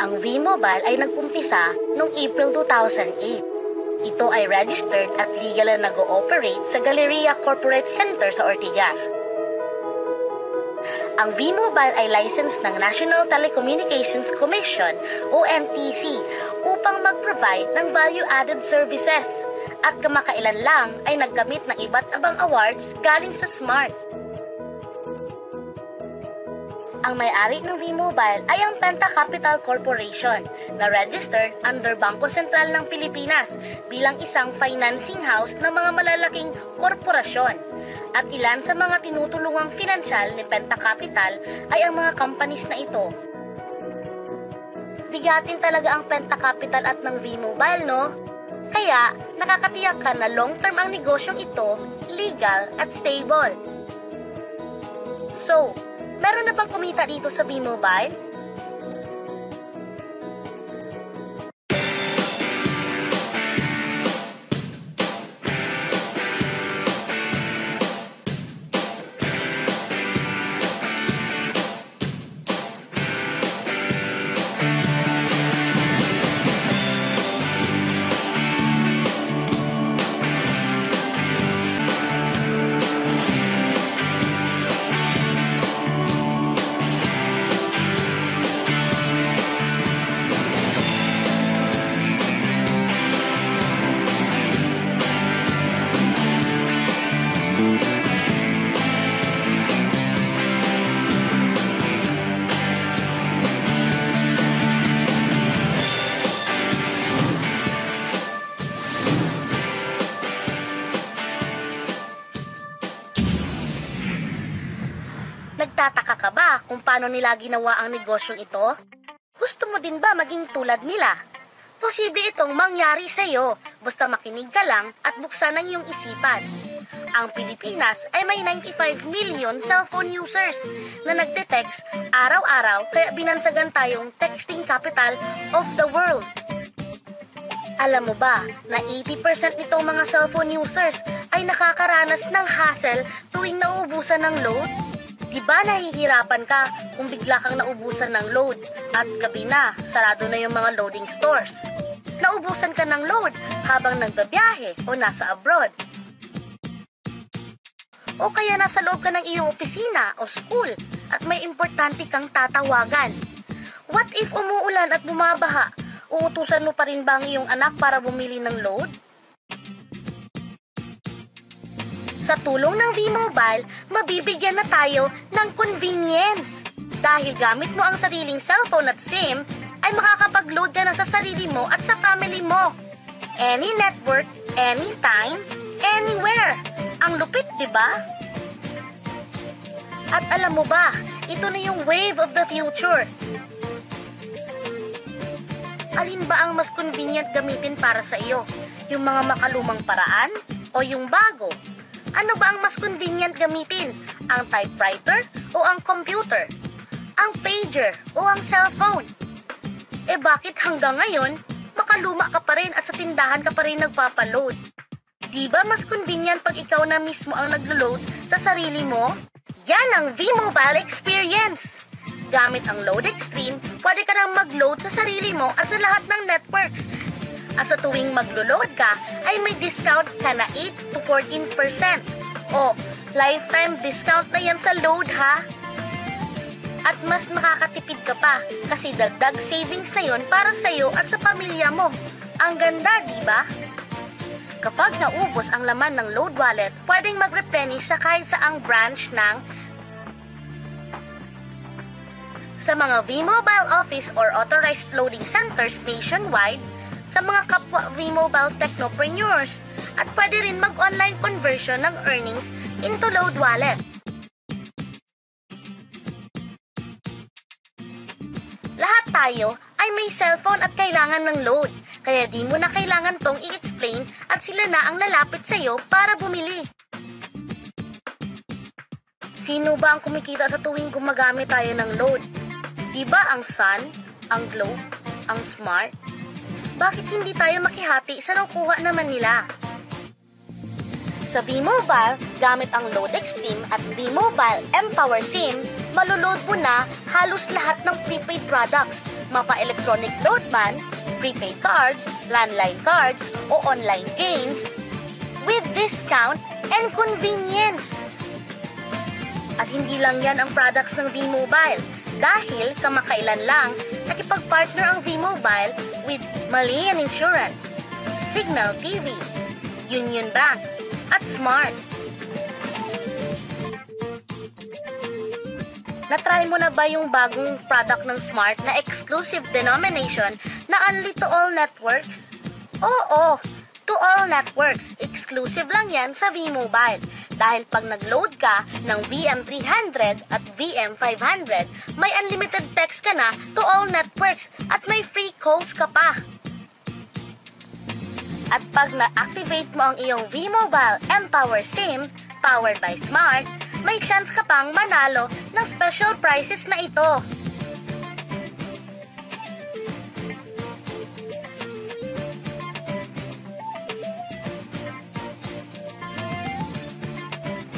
Ang V-Mobile ay nag-umpisa noong April 2008. Ito ay registered at legal na nag-ooperate sa Galleria Corporate Center sa Ortigas. Ang V-Mobile ay licensed ng National Telecommunications Commission o NTC upang mag-provide ng value-added services at kamakailan lang ay nagkamit ng iba't ibang awards galing sa SMART. Ang may-ari ng V-Mobile ay ang Penta Capital Corporation na registered under Bangko Sentral ng Pilipinas bilang isang financing house ng mga malalaking korporasyon. At ilan sa mga tinutulungang pinansyal ni Penta Capital ay ang mga companies na ito. Bigatin talaga ang Penta Capital at ng V-Mobile, no? Kaya nakakatiyak ka na long-term ang negosyong ito, legal at stable. So, meron na bang kumita dito sa V-Mobile? Nagtataka ka ba kung paano nila ginawa ang negosyong ito? Gusto mo din ba maging tulad nila? Posible itong mangyari sa iyo, basta makinig ka lang at buksan ang iyong isipan. Ang Pilipinas ay may 95 million cellphone users na nagte-text araw-araw kaya binansagan tayong texting capital of the world. Alam mo ba na 80% nitong mga cellphone users ay nakakaranas ng hassle tuwing nauubusan ng load? Diba nahihirapan ka kung bigla kang naubusan ng load at gabi na, sarado na yung mga loading stores? Naubusan ka ng load habang nagbabiyahe o nasa abroad? O kaya nasa loob ka ng iyong opisina o school at may importante kang tatawagan? What if umuulan at bumabaha? Uutusan mo pa rin ba ang iyong anak para bumili ng load? Sa tulong ng V-Mobile, mabibigyan na tayo ng convenience. Dahil gamit mo ang sariling cellphone at SIM, ay makakapag-load ka na sa sarili mo at sa family mo. Any network, anytime, anywhere. Ang lupit, di ba? At alam mo ba, ito na yung wave of the future. Alin ba ang mas convenient gamitin para sa iyo? Yung mga makalumang paraan o yung bago? Ano ba ang mas convenient gamitin? Ang typewriter o ang computer? Ang pager o ang cellphone? Eh bakit hanggang ngayon, makaluma ka pa rin at sa tindahan ka pa rin nagpapaload? Di ba mas convenient pag ikaw na mismo ang naglo-load sa sarili mo? Yan ang V-Mobile experience! Gamit ang Load Extreme, pwede ka nang mag-load sa sarili mo at sa lahat ng networks. At sa tuwing maglo-load ka, ay may discount ka na 8 to 14%. O, lifetime discount na yan sa load ha! At mas makakatipid ka pa kasi dagdag savings na yon para sa iyo at sa pamilya mo. Ang ganda, di ba? Kapag naubos ang laman ng load wallet, pwedeng mag-replenish sa kahit saang branch ng sa mga V-Mobile office or authorized loading centers nationwide, sa mga kapwa V-Mobile technopreneurs, at pwede rin mag-online conversion ng earnings into load wallet. Lahat tayo ay may cellphone at kailangan ng load, kaya di mo na kailangan tong i-explain at sila na ang lalapit sa iyo para bumili. Sino ba ang kumikita sa tuwing gumagamit tayo ng load? Diba ang Sun, ang Globe, ang Smart? Bakit hindi tayo makihati sa nakukuha naman nila? Sa V-Mobile, gamit ang Load Extreme at V-Mobile mPower SIM, maloload mo na halos lahat ng prepaid products, mapa-electronic load man, prepaid cards, landline cards, o online games, with discount and convenience. At hindi lang yan ang products ng V-Mobile, dahil kamakailan lang nakipag-partner ang V-Mobile with Malayan Insurance, Signal TV, Union Bank, at Smart. Na-try mo na ba yung bagong product ng Smart na exclusive denomination na Only to All Networks? Oo, to all networks. Exclusive lang yan sa V-Mobile. Dahil pag nag-load ka ng VM300 at VM500, may unlimited text ka na to all networks at may free calls ka pa. At pag na-activate mo ang iyong V-Mobile mPower SIM, powered by Smart, may chance ka pang manalo ng special prizes na ito.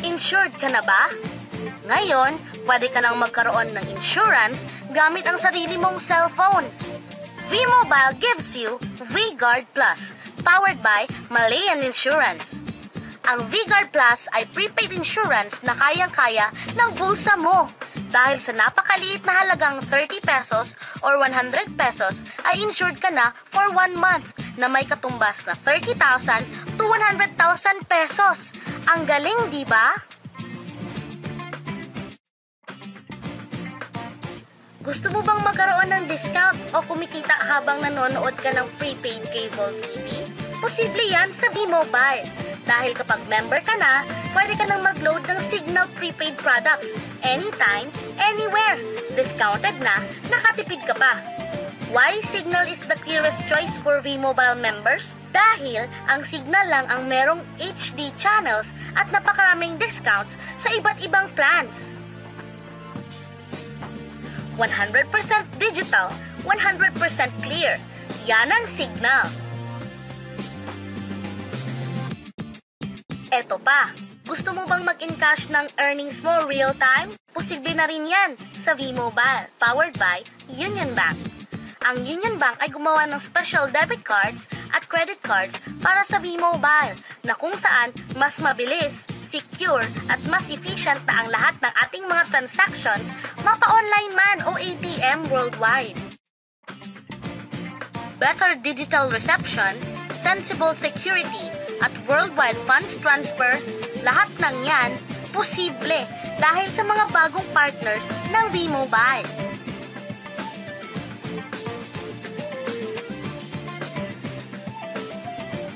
Insured ka na ba? Ngayon, pwede ka nang magkaroon ng insurance gamit ang sarili mong cellphone. V-Mobile gives you V-Guard Plus, powered by Malayan Insurance. Ang V-Guard Plus ay prepaid insurance na kayang-kaya ng bulsa mo. Dahil sa napakaliit na halagang 30 pesos or 100 pesos ay insured ka na for 1 month na may katumbas na 30,000 to 100,000 pesos. Ang galing, di ba? Gusto mo bang magkaroon ng discount o kumikita habang nanonood ka ng prepaid cable TV? Posible yan sa V-Mobile. Dahil kapag member ka na, pwede ka nang mag-load ng Signal prepaid products anytime, anywhere. Discounted na, nakatipid ka pa. Why Signal is the clearest choice for V-Mobile members? Dahil ang Signal lang ang merong HD channels at napakaraming discounts sa iba't ibang plans. 100% digital, 100% clear. Yan ang Signal. Eto pa, gusto mo bang mag-encash ng earnings mo real time? Posible na rin yan sa V-Mobile, powered by Union Bank. Ang Union Bank ay gumawa ng special debit cards at credit cards para sa V-Mobile na kung saan mas mabilis, secure at mas efficient na ang lahat ng ating mga transactions mapa-online man o ATM worldwide. Better digital reception, sensible security, at worldwide funds transfer, lahat ng yan posible dahil sa mga bagong partners ng V-Mobile.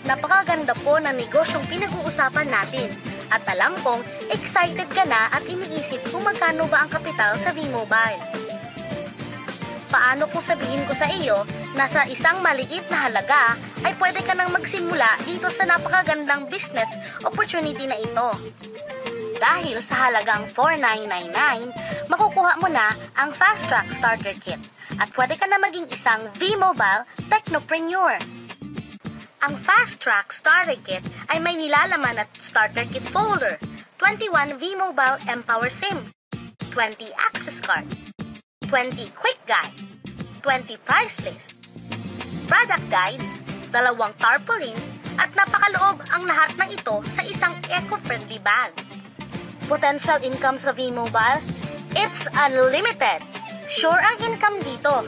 Napakaganda po ng negosyong pinag-uusapan natin at alam kong excited ka na at iniisip kung magkano ba ang kapital sa V-Mobile. Paano kung sabihin ko sa iyo na sa isang maliit na halaga ay pwede ka nang magsimula dito sa napakagandang business opportunity na ito. Dahil sa halagang $4,999, makukuha mo na ang Fast Track Starter Kit at pwede ka na maging isang V-Mobile Technopreneur. Ang Fast Track Starter Kit ay may nilalaman at starter kit folder, 21 V-Mobile mPower SIM, 20 access card, 20 quick guide, 20 price list, product guides, 2 tarpaulin, at napakaloob ang lahat ng ito sa isang eco-friendly bag. Potential income sa V-Mobile? It's unlimited! Sure ang income dito.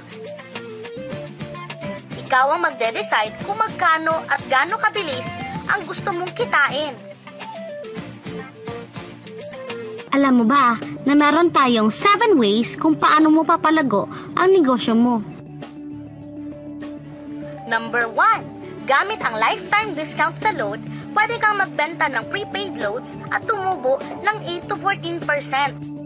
Ikaw ang magde-decide kung magkano at gaano kabilis ang gusto mong kitain. Alam mo ba na meron tayong 7 ways kung paano mo papalago ang negosyo mo? Number 1. Gamit ang lifetime discount sa load, pwede kang magbenta ng prepaid loads at tumubo ng 8 to 14%.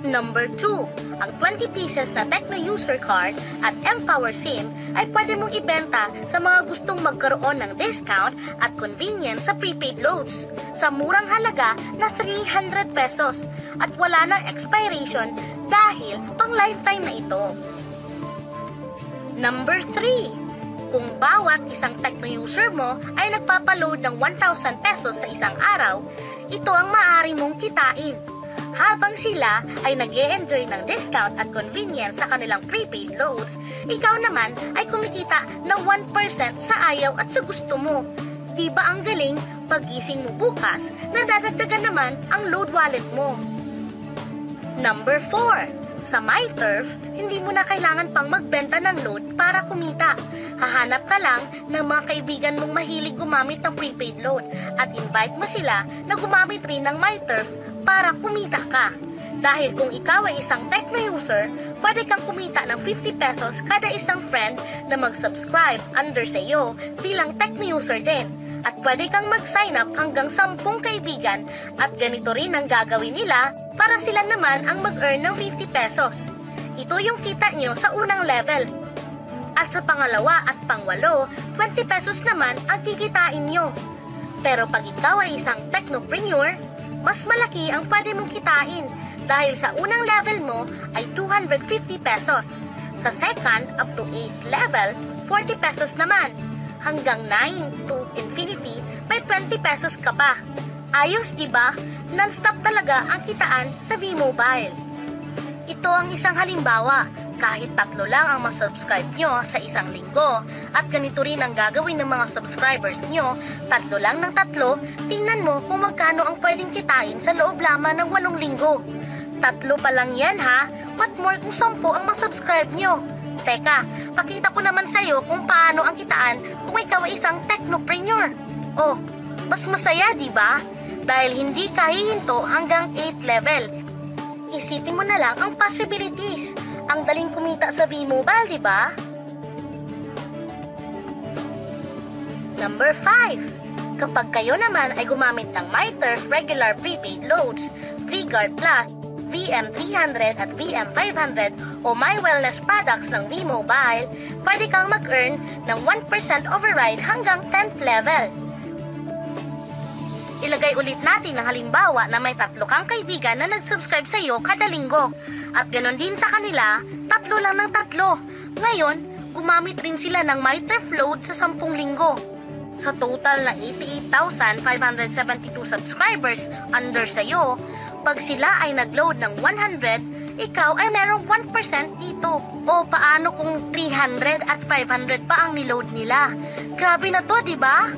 Number 2. Ang 20 pieces na Tecno User Card at mPower SIM ay pwede mong ibenta sa mga gustong magkaroon ng discount at convenience sa prepaid loads sa murang halaga na 300 pesos at wala nang expiration dahil pang lifetime na ito. Number 3. Kung bawat isang Tecno user mo ay nagpapaload ng 1,000 pesos sa isang araw, ito ang maaari mong kitain. Habang sila ay nag-e-enjoy ng discount at convenience sa kanilang prepaid loads, ikaw naman ay kumikita ng 1% sa ayaw at sa gusto mo. Di ba ang galing? Pag-gising mo bukas, nadadagdagan naman ang load wallet mo. Number 4. Sa MyTurf, hindi mo na kailangan pang magbenta ng load para kumita. Hahanap ka lang ng mga kaibigan mong mahilig gumamit ng prepaid load at invite mo sila na gumamit rin ng MyTurf para kumita ka. Dahil kung ikaw ay isang Tecno user, pwede kang kumita ng 50 pesos kada isang friend na mag-subscribe under sa iyo bilang Tecno user din. At pwede kang mag-sign up hanggang 10 kaibigan at ganito rin ang gagawin nila para sila naman ang mag-earn ng 50 pesos. Ito yung kita nyo sa unang level. At sa pangalawa at pangwalo, 20 pesos naman ang kikitain nyo. Pero pag ikaw ay isang Technopreneur, mas malaki ang pwede mong kitain dahil sa unang level mo ay 250 pesos. Sa second up to 8 level, 40 pesos naman. Hanggang 9 to infinity, may 20 pesos ka pa. Ayos, diba? Non-stop talaga ang kitaan sa V-Mobile. Ito ang isang halimbawa. Kahit 3 lang ang masubscribe nyo sa isang linggo at ganito rin ang gagawin ng mga subscribers nyo, 3 lang ng 3, tingnan mo kung magkano ang pwedeng kitain sa loob lamang ng 8 linggo. 3 pa lang yan ha, what more kung 10 ang masubscribe nyo? Teka, pakita ko naman sa'yo kung paano ang kitaan kung ikaw ay isang Technopreneur. Oh, mas masaya diba? Dahil hindi ka hihinto hanggang 8 level. Isipin mo na lang ang possibilities. Ang daling kumita sa V-Mobile, diba? Number 5. Kapag kayo naman ay gumamit ng MyTurf regular prepaid loads, VGuard Plus, VM300 at VM500 o My Wellness products ng V-Mobile, pwede kang mag-earn ng 1% override hanggang 10th level. Ilagay ulit natin ang halimbawa na may 3 kang kaibigan na nag-subscribe sa iyo kada linggo. At ganon din sa kanila, 3 lang ng 3. Ngayon, gumamit rin sila ng MyTurf load sa 10 linggo. Sa total na 88,572 subscribers under sa iyo, pag sila ay nag-load ng 100, ikaw ay merong 1% dito. O paano kung 300 at 500 pa ang niload nila? Grabe na to, di ba?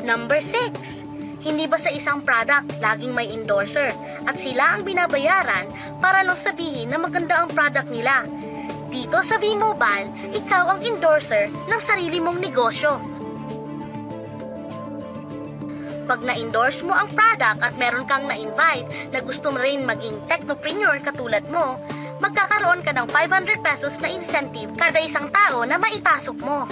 Number 6. Hindi ba sa isang product laging may endorser at sila ang binabayaran para lang sabihin na maganda ang product nila? Dito sa V-Mobile, ikaw ang endorser ng sarili mong negosyo. Pag na-endorse mo ang product at meron kang na-invite na gusto mo rin maging Technopreneur katulad mo, magkakaroon ka ng 500 pesos na incentive kada isang tao na maipasok mo.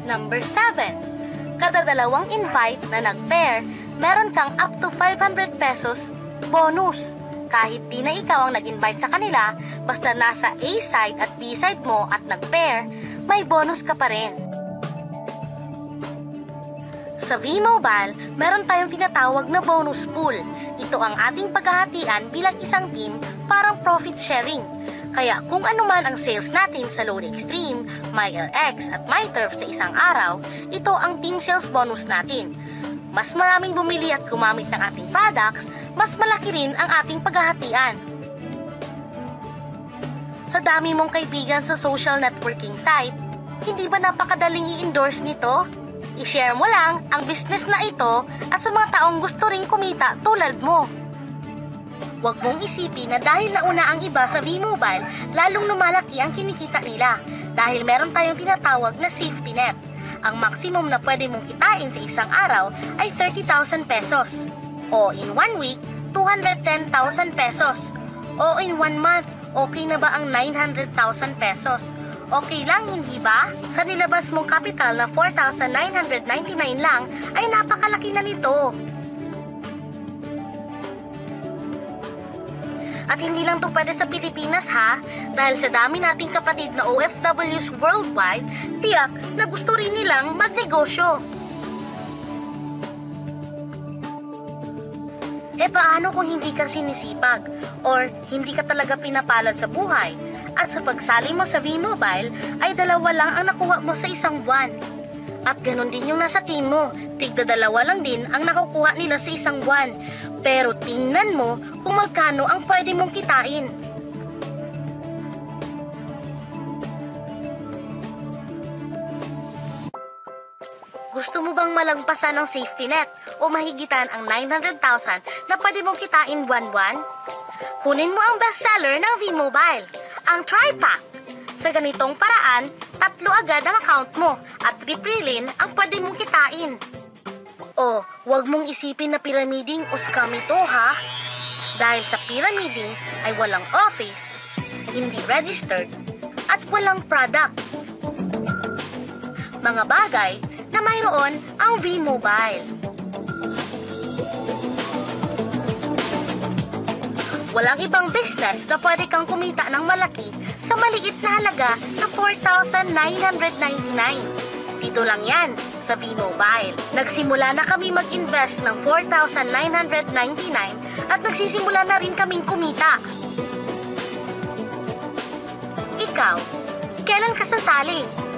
Number 7. Kada 2 invite na nag-pair, meron kang up to 500 pesos bonus. Kahit di na ikaw ang nag-invite sa kanila, basta nasa A side at B side mo at nag-pair, may bonus ka pa rin. Sa V-Mobile, meron tayong tinatawag na bonus pool. Ito ang ating paghahatian bilang isang team, parang profit sharing. Kaya kung ano man ang sales natin sa Load Extreme, MyLX at MyTurf sa isang araw, ito ang team sales bonus natin. Mas maraming bumili at gumamit ng ating products, mas malaki rin ang ating paghahatian. Sa dami mong kaibigan sa social networking site, hindi ba napakadaling i-endorse nito? I-share mo lang ang business na ito at sa mga taong gusto ring kumita tulad mo. Huwag mong isipin na dahil nauna ang iba sa V-Mobile, lalong lumalaki ang kinikita nila dahil meron tayong tinatawag na safety net. Ang maximum na pwede mong kitain sa isang araw ay 30,000 pesos. O in 1 week, 210,000 pesos. O in 1 month, okay na ba ang 900,000 pesos? Okay lang, hindi ba? Sa nilabas mong kapital na 4,999 lang, ay napakalaki na nito. At hindi lang to pwede sa Pilipinas ha, dahil sa dami nating kapatid na OFWs worldwide, tiyak na gusto rin nilang magnegosyo. paano kung hindi ka sinisipag or hindi ka talaga pinapalad sa buhay at sa pagsali mo sa V-Mobile ay 2 lang ang nakuha mo sa isang buwan? At ganun din yung nasa team mo, tigda 2 lang din ang nakukuha nila sa isang buwan. Pero tingnan mo kung magkano ang pwede mong kitain. Gusto mo bang malagpasan ng safety net o mahigitan ang 900,000 na pwede mong kitain buwan-buwan? Kunin mo ang bestseller ng V-Mobile, ang Tri-Pack. Sa ganitong paraan, 3 agad ang account mo at triprilin ang pwede mong kitain. O, huwag mong isipin na pyramiding o scam ito ha. Dahil sa pyramiding ay walang office, hindi registered, at walang product. Mga bagay na mayroon ang V-Mobile. Walang ibang business na pwede kang kumita ng malaki sa maliit na halaga na 4,999. Dito lang yan sa V-Mobile. Nagsimula na kami mag-invest ng 4,999 at nagsisimula na rin kaming kumita. Ikaw, kailan ka sasali?